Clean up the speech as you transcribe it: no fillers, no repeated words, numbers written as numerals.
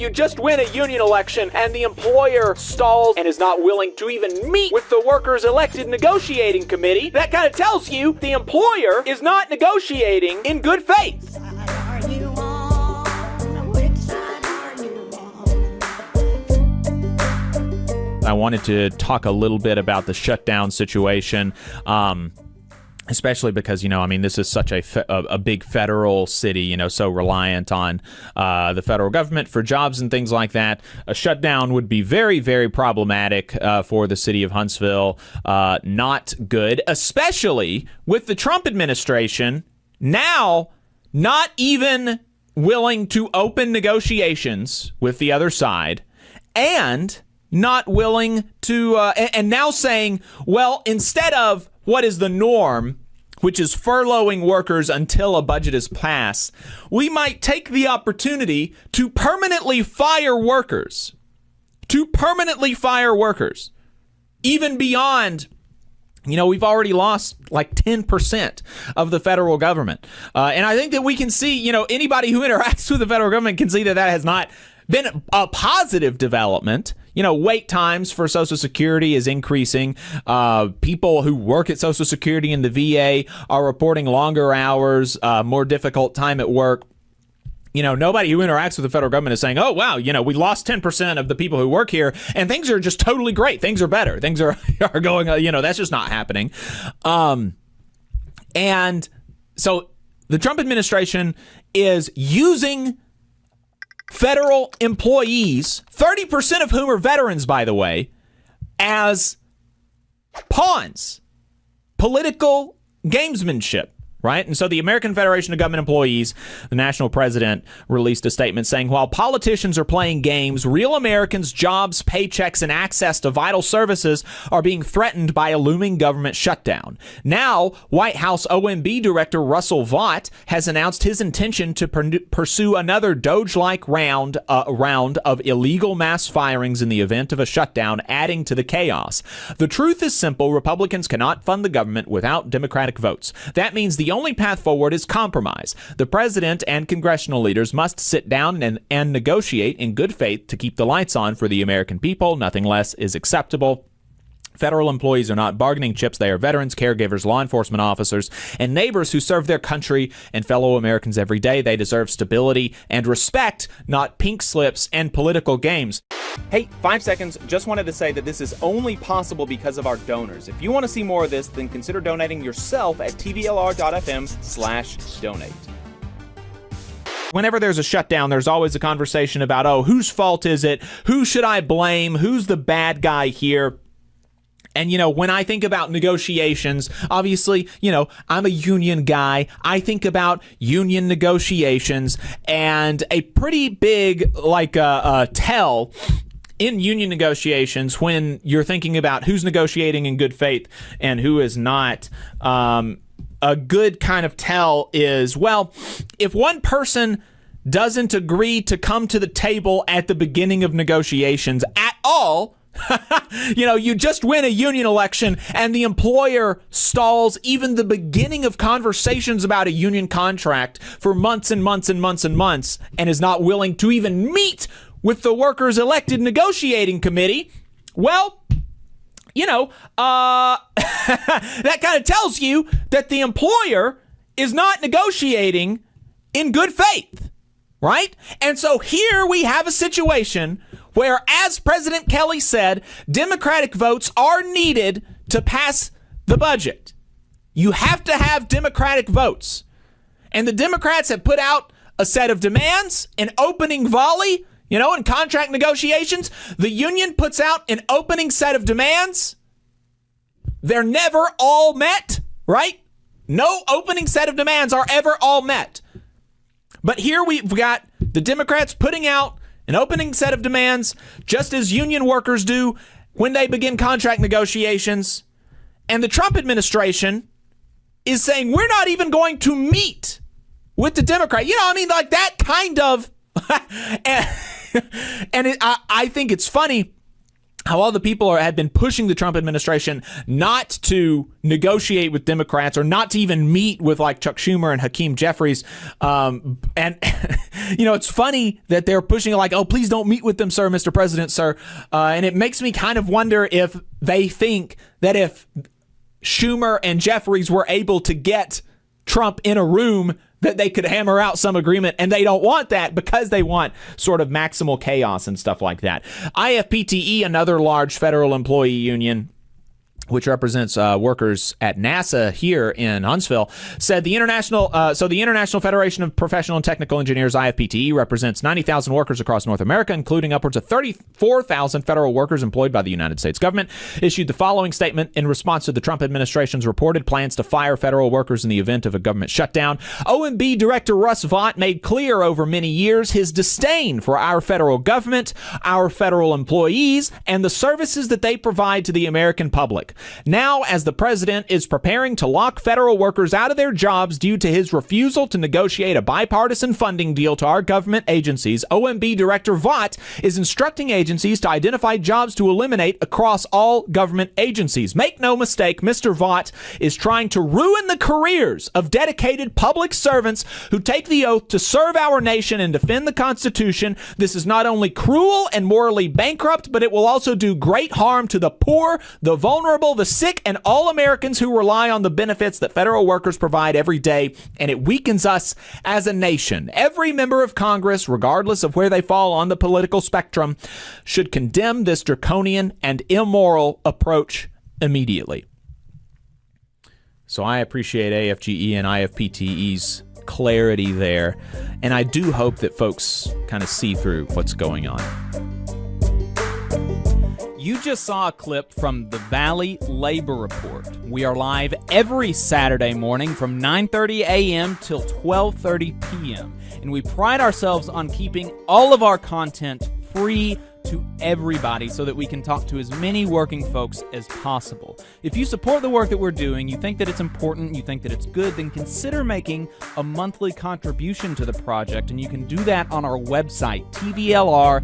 you just win a union election and the employer stalls and is not willing to even meet with the workers' elected negotiating committee, that kind of tells you the employer is not negotiating in good faith. I wanted to talk a little bit about the shutdown situation, especially because, this is such a big federal city, so reliant on the federal government for jobs and things like that. A shutdown would be very, very problematic for the city of Huntsville. Not good, especially with the Trump administration now not even willing to open negotiations with the other side and not willing to, and now saying, well, instead of what is the norm, which is furloughing workers until a budget is passed, we might take the opportunity to permanently fire workers. Even beyond, we've already lost like 10% of the federal government. And I think that we can see, anybody who interacts with the federal government can see that has not been a positive development. Wait times for Social Security is increasing. People who work at Social Security and the VA are reporting longer hours, more difficult time at work. Nobody who interacts with the federal government is saying, oh, wow, we lost 10% of the people who work here and things are just totally great. Things are better. Things are going, that's just not happening. And so the Trump administration is using federal employees, 30% of whom are veterans, by the way, as pawns, political gamesmanship, right? And so the American Federation of Government Employees, the national president, released a statement saying, while politicians are playing games, real Americans' jobs, paychecks, and access to vital services are being threatened by a looming government shutdown. Now, White House OMB Director Russell Vought has announced his intention to pursue another Doge-like round of illegal mass firings in the event of a shutdown, adding to the chaos. The truth is simple. Republicans cannot fund the government without Democratic votes. That means the only path forward is compromise. The president and congressional leaders must sit down and negotiate in good faith to keep the lights on for the American people. Nothing less is acceptable. Federal employees are not bargaining chips. They are veterans, caregivers, law enforcement officers, and neighbors who serve their country and fellow Americans every day. They deserve stability and respect, not pink slips and political games. Hey, 5 seconds. Just wanted to say that this is only possible because of our donors. If you want to see more of this, then consider donating yourself at tvlr.fm/donate. Whenever there's a shutdown, there's always a conversation about, oh, whose fault is it? Who should I blame? Who's the bad guy here? And, when I think about negotiations, obviously, I'm a union guy. I think about union negotiations, and a pretty big, tell in union negotiations when you're thinking about who's negotiating in good faith and who is not. A good kind of tell is, well, if one person doesn't agree to come to the table at the beginning of negotiations at all, you just win a union election and the employer stalls even the beginning of conversations about a union contract for months and months and months and months and is not willing to even meet with the workers' elected negotiating committee. Well, that kind of tells you that the employer is not negotiating in good faith, right? And so here we have a situation where, as President Kelly said, Democratic votes are needed to pass the budget. You have to have Democratic votes. And the Democrats have put out a set of demands, an opening volley, in contract negotiations. The union puts out an opening set of demands. They're never all met, right? No opening set of demands are ever all met. But here we've got the Democrats putting out an opening set of demands, just as union workers do when they begin contract negotiations. And the Trump administration is saying, we're not even going to meet with the Democrat. That kind of, I think it's funny how all the people had been pushing the Trump administration not to negotiate with Democrats or not to even meet with like Chuck Schumer and Hakeem Jeffries. And, it's funny that they're pushing like, oh, please don't meet with them, sir, Mr. President, sir. And it makes me kind of wonder if they think that if Schumer and Jeffries were able to get Trump in a room, that they could hammer out some agreement, and they don't want that because they want sort of maximal chaos and stuff like that. IFPTE, another large federal employee union, which represents workers at NASA here in Huntsville, said the International Federation of Professional and Technical Engineers, IFPTE, represents 90,000 workers across North America, including upwards of 34,000 federal workers employed by the United States government, issued the following statement in response to the Trump administration's reported plans to fire federal workers in the event of a government shutdown. OMB Director Russ Vought made clear over many years his disdain for our federal government, our federal employees, and the services that they provide to the American public. Now, as the president is preparing to lock federal workers out of their jobs due to his refusal to negotiate a bipartisan funding deal to our government agencies, OMB Director Vought is instructing agencies to identify jobs to eliminate across all government agencies. Make no mistake, Mr. Vought is trying to ruin the careers of dedicated public servants who take the oath to serve our nation and defend the Constitution. This is not only cruel and morally bankrupt, but it will also do great harm to the poor, the vulnerable, the sick, and all Americans who rely on the benefits that federal workers provide every day, and it weakens us as a nation. Every member of Congress, regardless of where they fall on the political spectrum, should condemn this draconian and immoral approach immediately. So I appreciate AFGE and IFPTE's clarity there, and I do hope that folks kind of see through what's going on. You just saw a clip from the Valley Labor Report. We are live every Saturday morning from 9:30 a.m. till 12:30 p.m. And we pride ourselves on keeping all of our content free to everybody so that we can talk to as many working folks as possible. If you support the work that we're doing, you think that it's important, you think that it's good, then consider making a monthly contribution to the project, and you can do that on our website, tvlr.fm.